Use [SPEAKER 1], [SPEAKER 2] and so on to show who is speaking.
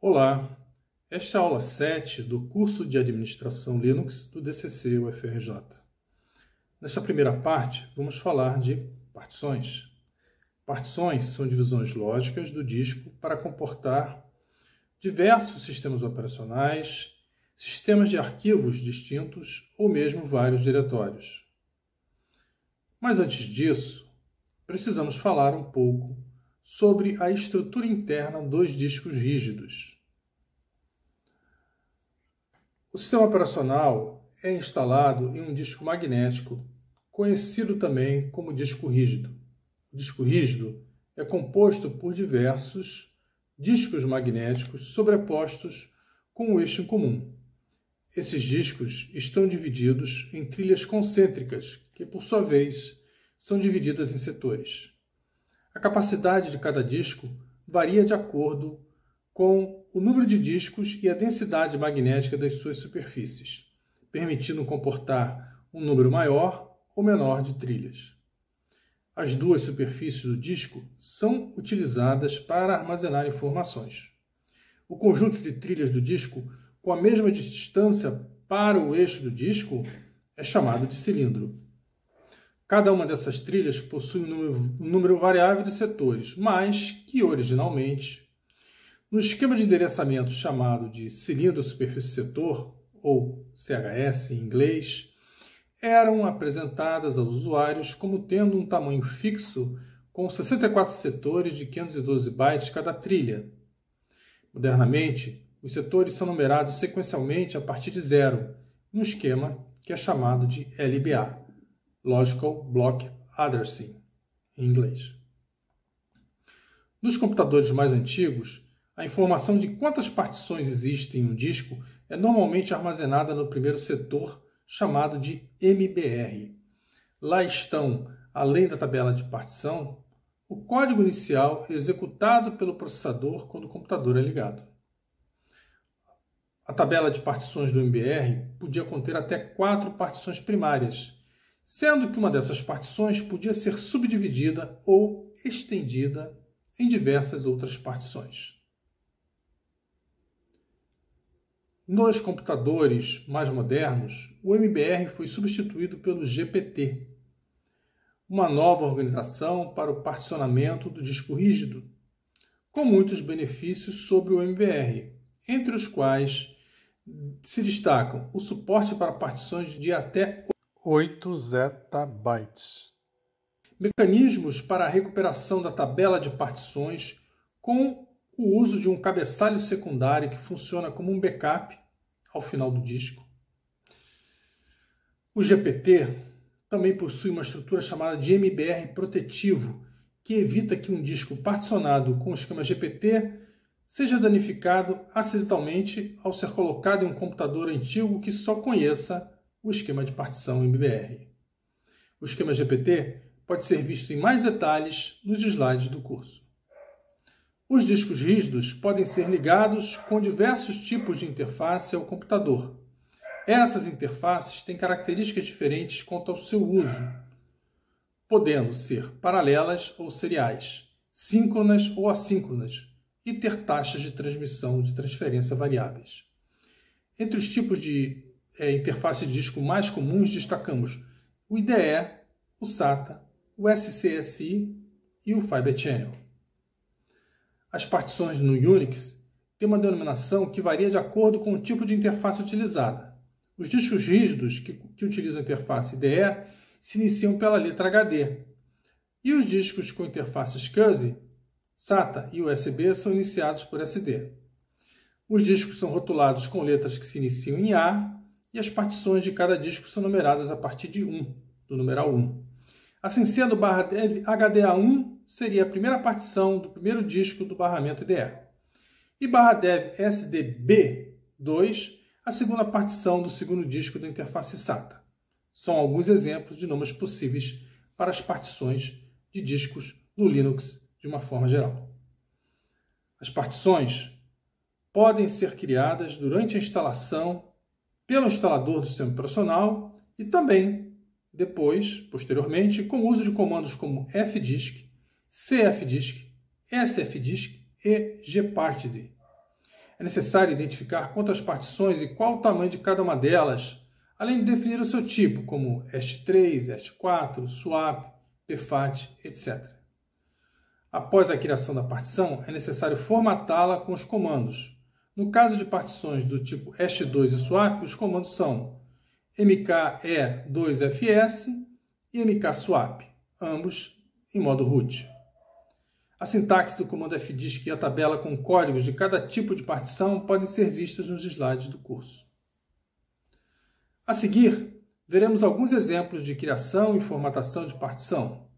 [SPEAKER 1] Olá, esta é a aula 7 do curso de Administração Linux do DCC UFRJ. Nesta primeira parte, vamos falar de partições. Partições são divisões lógicas do disco para comportar diversos sistemas operacionais, sistemas de arquivos distintos ou mesmo vários diretórios. Mas antes disso, precisamos falar um pouco sobre a estrutura interna dos discos rígidos. O sistema operacional é instalado em um disco magnético, conhecido também como disco rígido. O disco rígido é composto por diversos discos magnéticos sobrepostos com um eixo em comum. Esses discos estão divididos em trilhas concêntricas, que por sua vez são divididas em setores. A capacidade de cada disco varia de acordo com o número de discos e a densidade magnética das suas superfícies, permitindo comportar um número maior ou menor de trilhas. As duas superfícies do disco são utilizadas para armazenar informações. O conjunto de trilhas do disco com a mesma distância para o eixo do disco é chamado de cilindro. Cada uma dessas trilhas possui um número variável de setores, mas que originalmente, no esquema de endereçamento chamado de cilindro superfície setor, ou CHS em inglês, eram apresentadas aos usuários como tendo um tamanho fixo com 64 setores de 512 bytes cada trilha. Modernamente, os setores são numerados sequencialmente a partir de zero, num esquema que é chamado de LBA, Logical Block Addressing, em inglês. Nos computadores mais antigos, a informação de quantas partições existem em um disco é normalmente armazenada no primeiro setor, chamado de MBR. Lá estão, além da tabela de partição, o código inicial executado pelo processador quando o computador é ligado. A tabela de partições do MBR podia conter até 4 partições primárias, sendo que uma dessas partições podia ser subdividida ou estendida em diversas outras partições. Nos computadores mais modernos, o MBR foi substituído pelo GPT, uma nova organização para o particionamento do disco rígido, com muitos benefícios sobre o MBR, entre os quais se destacam o suporte para partições de até 8 zettabytes, mecanismos para a recuperação da tabela de partições com o uso de um cabeçalho secundário que funciona como um backup ao final do disco. O GPT também possui uma estrutura chamada de MBR protetivo, que evita que um disco particionado com o esquema GPT seja danificado acidentalmente ao ser colocado em um computador antigo que só conheça o esquema de partição MBR. O esquema GPT pode ser visto em mais detalhes nos slides do curso. Os discos rígidos podem ser ligados com diversos tipos de interface ao computador. Essas interfaces têm características diferentes quanto ao seu uso, podendo ser paralelas ou seriais, síncronas ou assíncronas, e ter taxas de transmissão de transferência variáveis. Entre os tipos de interface de disco mais comuns destacamos o IDE, o SATA, o SCSI e o Fibre Channel. As partições no Unix têm uma denominação que varia de acordo com o tipo de interface utilizada. Os discos rígidos que utilizam a interface IDE se iniciam pela letra HD, e os discos com interface SCSI, SATA e USB são iniciados por SD. Os discos são rotulados com letras que se iniciam em A, e as partições de cada disco são numeradas a partir de 1, do numeral 1. Assim sendo, o /dev HDA1 seria a primeira partição do primeiro disco do barramento IDE. E /dev SDB2, a segunda partição do segundo disco da interface SATA. São alguns exemplos de nomes possíveis para as partições de discos no Linux de uma forma geral. As partições podem ser criadas durante a instalação pelo instalador do sistema operacional e também depois, posteriormente, com o uso de comandos como fdisk, cfdisk, sfdisk e gparted. É necessário identificar quantas partições e qual o tamanho de cada uma delas, além de definir o seu tipo, como EST3, EST4, SWAP, PFAT, etc. Após a criação da partição, é necessário formatá-la com os comandos. No caso de partições do tipo EST2 e SWAP, os comandos são mke2fs e mkswap, ambos em modo root. A sintaxe do comando fdisk e a tabela com códigos de cada tipo de partição podem ser vistas nos slides do curso. A seguir, veremos alguns exemplos de criação e formatação de partição.